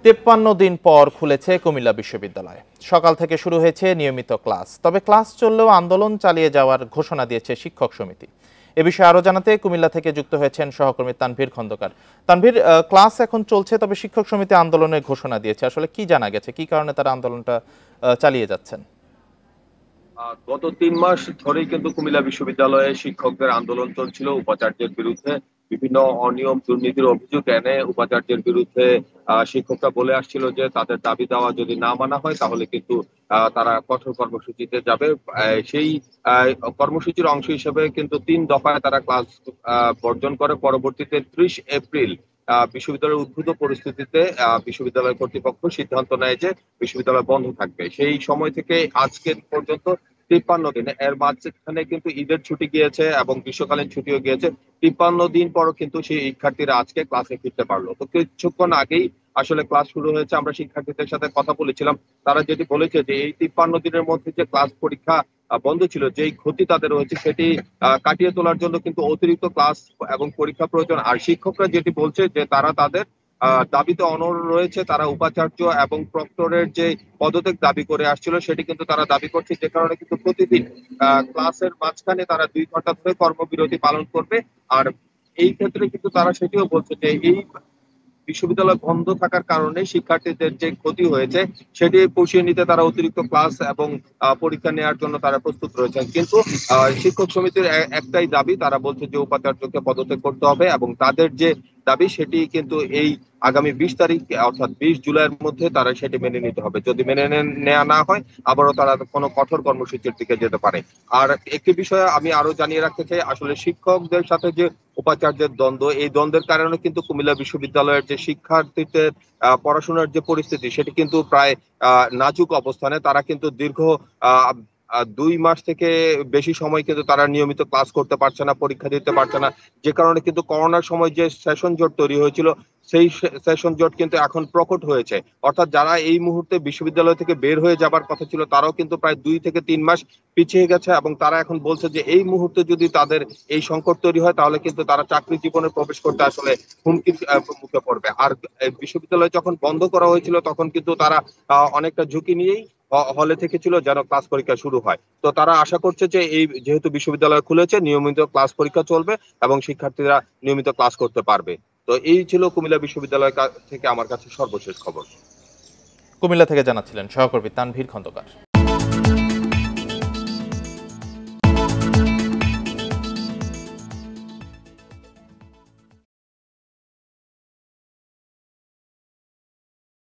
53 দিন পর খুলেছে কুমিল্লা বিশ্ববিদ্যালয়। সকাল থেকে শুরু হয়েছে নিয়মিত ক্লাস। তবে ক্লাস চললেও আন্দোলন চালিয়ে যাওয়ার ঘোষণা দিয়েছে শিক্ষক সমিতি। এ বিষয়ে আরো জানাতে কুমিল্লা থেকে যুক্ত হয়েছেন সহকর্মী তানভীর খন্দকার। তানভীর, ক্লাস এখন চলছে, তবে শিক্ষক সমিতি আন্দোলনের ঘোষণা দিয়েছে। আসলে কি জানা গেছে, কি কারণে তারা আন্দোলনটা চালিয়ে যাচ্ছেন? গত ৩ মাস ধরেই কিন্তু কুমিল্লা বিশ্ববিদ্যালয়ে শিক্ষকদের আন্দোলন চলছিল উপাচার্যের বিরুদ্ধে। বিভিন্ন অনিয়ম দুর্নীতির অভিযোগ এনে উপাচার্যের বিরুদ্ধে শিক্ষকরা বলে আসছিল যে তাদের দাবি দেওয়া যদি না মানা হয় তাহলে কিন্তু তারা কঠোর কর্মসূচিতে যাবে। সেই আহ, কর্মসূচির অংশ হিসেবে কিন্তু ৩ দফায় তারা ক্লাস বর্জন করে। পরবর্তীতে ৩০ এপ্রিল বিশ্ববিদ্যালয়ের উদ্ভূত পরিস্থিতিতে বিশ্ববিদ্যালয় কর্তৃপক্ষ সিদ্ধান্ত নেয় যে বিশ্ববিদ্যালয় বন্ধ থাকবে। সেই সময় থেকে আজকে পর্যন্ত 53 দিন, এর মাঝখানে কিন্তু ঈদের ছুটি গিয়েছে এবং গ্রীষ্মকালীন ছুটিও গিয়েছে। 53 দিন পরও কিন্তু সেই শিক্ষার্থীরা আজকে ক্লাসে ফিরতে পারলো। তো কিছুক্ষণ আগেই আসলে ক্লাস শুরু হয়েছে। আমরা শিক্ষার্থীদের সাথে কথা বলেছিলাম। তারা যেটি বলেছে যে এই 53 দিনের মধ্যে যে ক্লাস পরীক্ষা বন্ধ ছিল, যেই ক্ষতি তাদের হয়েছে সেটি কাটিয়ে তোলার জন্য কিন্তু অতিরিক্ত ক্লাস এবং পরীক্ষা প্রয়োজন। আর শিক্ষকরা যেটি বলছে যে তারা তাদের দাবিতে অনড় রয়েছে। তারা উপাচার্য এবং প্রক্টরের যে পদত্যাগ দাবি করে আসছিল সেটি কিন্তু তারা দাবি করছে, যে কারণে কিন্তু প্রতিদিন ক্লাসের মাঝখানে তারা 2 ঘন্টা ধরে কর্মবিরতি পালন করবে। আর এই ক্ষেত্রে কিন্তু তারা সেটিও বলছে যে এই বিশ্ববিদ্যালয় বন্ধ থাকার কারণে শিক্ষার্থীদের যে ক্ষতি হয়েছে সেটি পুষিয়ে নিতে তারা অতিরিক্ত ক্লাস এবং পরীক্ষা নেওয়ার জন্য তারা প্রস্তুত রয়েছেন। কিন্তু শিক্ষক সমিতির একটাই দাবি, তারা বলছে যে উপাচার্যকে পদত্যাগ করতে হবে এবং তাদের যে দাবি সেটি কিন্তু এই আগামী 20 তারিখ অর্থাৎ 20 জুলাইয়ের মধ্যে তারা সেটি মেনে নিতে হবে। যদি মেনে নেওয়া না হয় আবারও তারা কোনো কঠোর কর্মসূচির দিকে যেতে পারে। আর একটি বিষয় আমি আরো জানিয়ে রাখতে চাই, আসলে শিক্ষকদের সাথে যে উপাচার্যের দ্বন্দ্ব, এই দ্বন্দ্বের কারণে কিন্তু কুমিল্লা বিশ্ববিদ্যালয়ের যে শিক্ষার্থীদের পড়াশোনার যে পরিস্থিতি সেটি কিন্তু প্রায় নাজুক অবস্থানে। তারা কিন্তু দীর্ঘ আহ 2 মাস থেকে বেশি সময় কিন্তু তারা নিয়মিত ক্লাস করতে পারছে না, পরীক্ষা দিতে পারছে না। যে কারণে কিন্তু করোনার সময় যে সেশন জট তৈরি হয়েছিল সেই সেশন জট কিন্তু এখন প্রকট হয়েছে। অর্থাৎ যারা এই মুহূর্তে বিশ্ববিদ্যালয় থেকে বের হয়ে যাবার কথা ছিল তারাও কিন্তু প্রায় 2 থেকে 3 মাস পিছিয়ে গেছে এবং তারা এখন বলছে যে এই মুহূর্তে যদি তাদের এই সংকট তৈরি হয় তাহলে কিন্তু তারা চাকরি জীবনে প্রবেশ করতে আসলে হুমকির মুখে পড়বে। আর বিশ্ববিদ্যালয় যখন বন্ধ করা হয়েছিল তখন কিন্তু তারা অনেকটা ঝুঁকি নিয়েই হলে থেকেছিল যেন ক্লাস পরীক্ষা শুরু হয়। তো তারা আশা করছে যে এই যেহেতু বিশ্ববিদ্যালয় খুলেছে নিয়মিত ক্লাস পরীক্ষা চলবে এবং শিক্ষার্থীরা নিয়মিত ক্লাস করতে পারবে। তো এই ছিল কুমিল্লা বিশ্ববিদ্যালয় থেকে আমার কাছে সর্বশেষ খবর। কুমিল্লা থেকে জানাচ্ছিলেন সহকর্মী তানভীর খন্দকার।